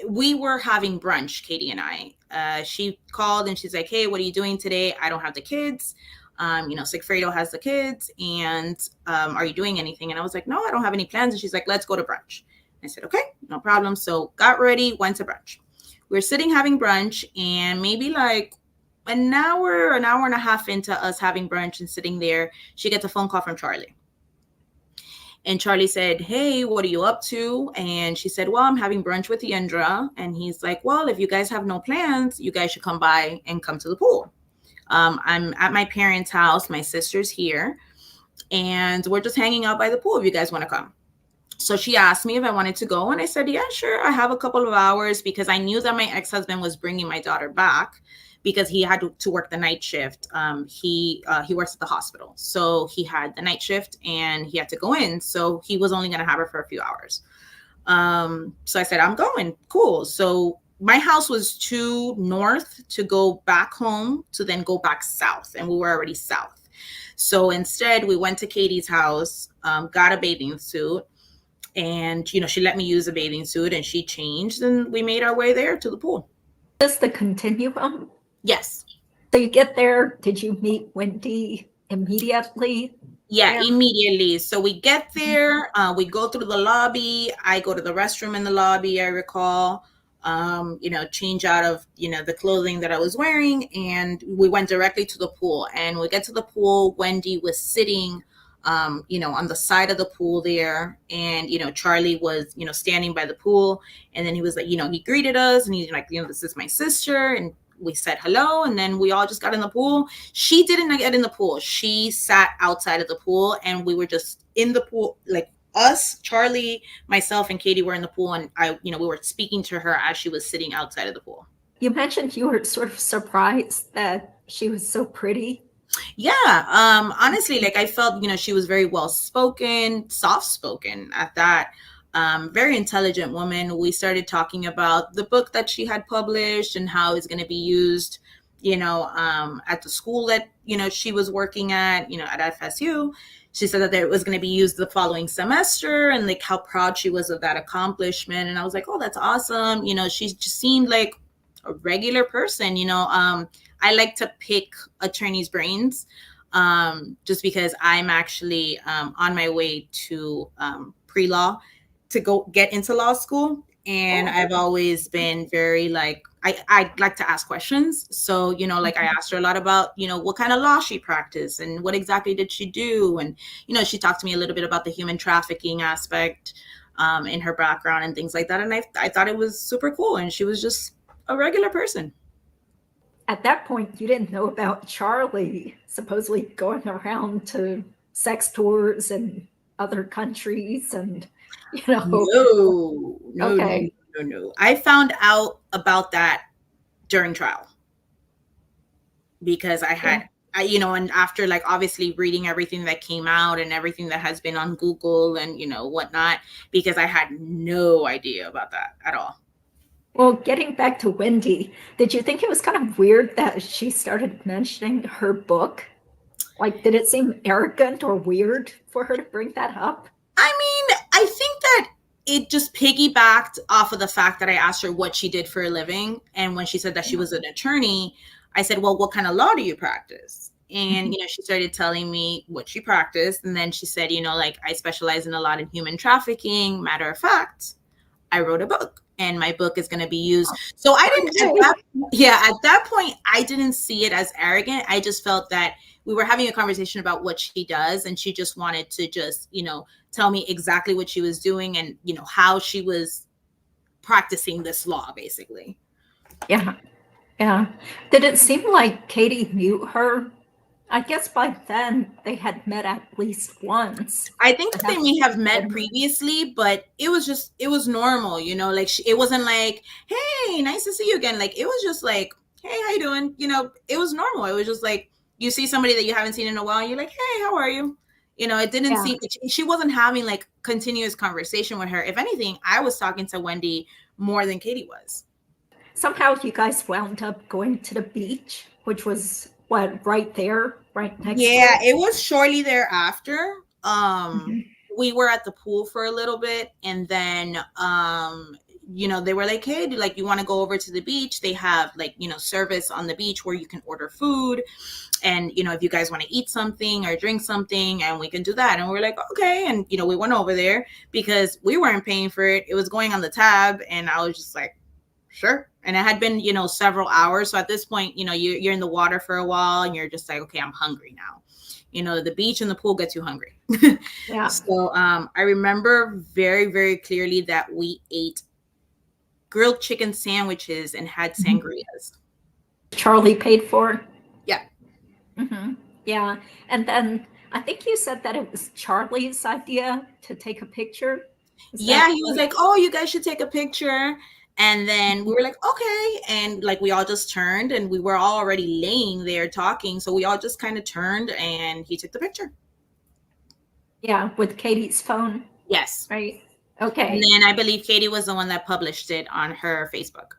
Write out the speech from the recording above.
we were having brunch, Katie and I. She called and she's like, "Hey, what are you doing today? I don't have the kids. Sigfredo has the kids, and are you doing anything?" And I was like, "No, I don't have any plans." And she's like, "Let's go to brunch." I said, "Okay, no problem." So got ready, went to brunch. We're sitting having brunch, and maybe like an hour and a half into us having brunch and sitting there, she gets a phone call from Charlie. And Charlie said, "Hey, what are you up to?" And she said, "Well, I'm having brunch with Yindra." And he's like, "Well, if you guys have no plans, you guys should come by and come to the pool. I'm at my parents' house. My sister's here. And we're just hanging out by the pool if you guys want to come." So she asked me if I wanted to go. And I said, "Yeah, sure. I have a couple of hours," because I knew that my ex-husband was bringing my daughter back because he had to work the night shift. He works at the hospital. So he had the night shift and he had to go in. So he was only going to have her for a few hours. So I said, "I'm going." Cool. So my house was too north to go back home to then go back south. And we were already south. So instead, we went to Katie's house, got a bathing suit. And, she let me use a bathing suit and she changed and we made our way there to the pool. Is the continuum? Yes. So you get there. Did you meet Wendy immediately? Yeah, immediately. So we get there, we go through the lobby. I go to the restroom in the lobby, I recall, change out of, the clothing that I was wearing. And we went directly to the pool. And we get to the pool, Wendy was sitting on the side of the pool there. And, Charlie was, standing by the pool. And then he was like, he greeted us and he's like, "This is my sister." And we said hello. And then we all just got in the pool. She didn't get in the pool. She sat outside of the pool and we were just in the pool, like us, Charlie, myself, and Katie were in the pool. And we were speaking to her as she was sitting outside of the pool. You mentioned you were sort of surprised that she was so pretty. Yeah. Honestly, I felt, she was very well spoken, soft spoken at that. Very intelligent woman. We started talking about the book that she had published and how it's going to be used, at the school that, she was working at FSU. She said that it was going to be used the following semester and how proud she was of that accomplishment. And I was like, "Oh, that's awesome." She just seemed like a regular person. I like to pick attorneys' brains just because I'm actually on my way to pre-law to go get into law school. And I've always been very I like to ask questions. So, I asked her a lot about, what kind of law she practiced and what exactly did she do. And, she talked to me a little bit about the human trafficking aspect in her background and things like that. And I thought it was super cool. And she was just a regular person. At that point, you didn't know about Charlie supposedly going around to sex tours in other countries and, No. Okay. No. I found out about that during trial because I had, and after obviously reading everything that came out and everything that has been on Google and, whatnot, because I had no idea about that at all. Well, getting back to Wendy, did you think it was kind of weird that she started mentioning her book? Did it seem arrogant or weird for her to bring that up? I mean, I think that it just piggybacked off of the fact that I asked her what she did for a living. And when she said that she was an attorney, I said, "Well, what kind of law do you practice?" And, she started telling me what she practiced. And then she said, I specialize in a lot in human trafficking. Matter of fact, I wrote a book and my book is going to be used. So I didn't, at that point, I didn't see it as arrogant. I just felt that we were having a conversation about what she does. And she just wanted to just, tell me exactly what she was doing and, how she was practicing this law, basically. Yeah. Yeah. Did it seem like Katie knew her? I guess by then they had met at least once. I think that they may have met previously, but it was normal, it wasn't like, "Hey, nice to see you again." It was just like, "Hey, how you doing?" It was normal. It was just like, you see somebody that you haven't seen in a while and you're like, "Hey, how are you?" It didn't seem, she wasn't having continuous conversation with her. If anything, I was talking to Wendy more than Katie was. Somehow you guys wound up going to the beach, which was right there, right next to it was shortly thereafter. We were at the pool for a little bit and then they were like, hey, like, you want to go over to the beach? They have like, service on the beach where you can order food. And, if you guys want to eat something or drink something, and we can do that. And we're like, okay. And, we went over there because we weren't paying for it. It was going on the tab. And I was just like, sure. And it had been, several hours. So at this point, you're in the water for a while and you're just like, okay, I'm hungry now. The beach and the pool gets you hungry. Yeah. So I remember very, very clearly that we ate grilled chicken sandwiches and had sangrias. Charlie paid for. Yeah. Mm-hmm. Yeah. And then I think you said that it was Charlie's idea to take a picture. Yeah, he was like, oh, you guys should take a picture. And then we were like, okay. And like, we all just turned, and we were all already laying there talking. So we all just kind of turned, and he took the picture. Yeah, with Katie's phone. Yes. Right. Okay. And then I believe Katie was the one that published it on her Facebook.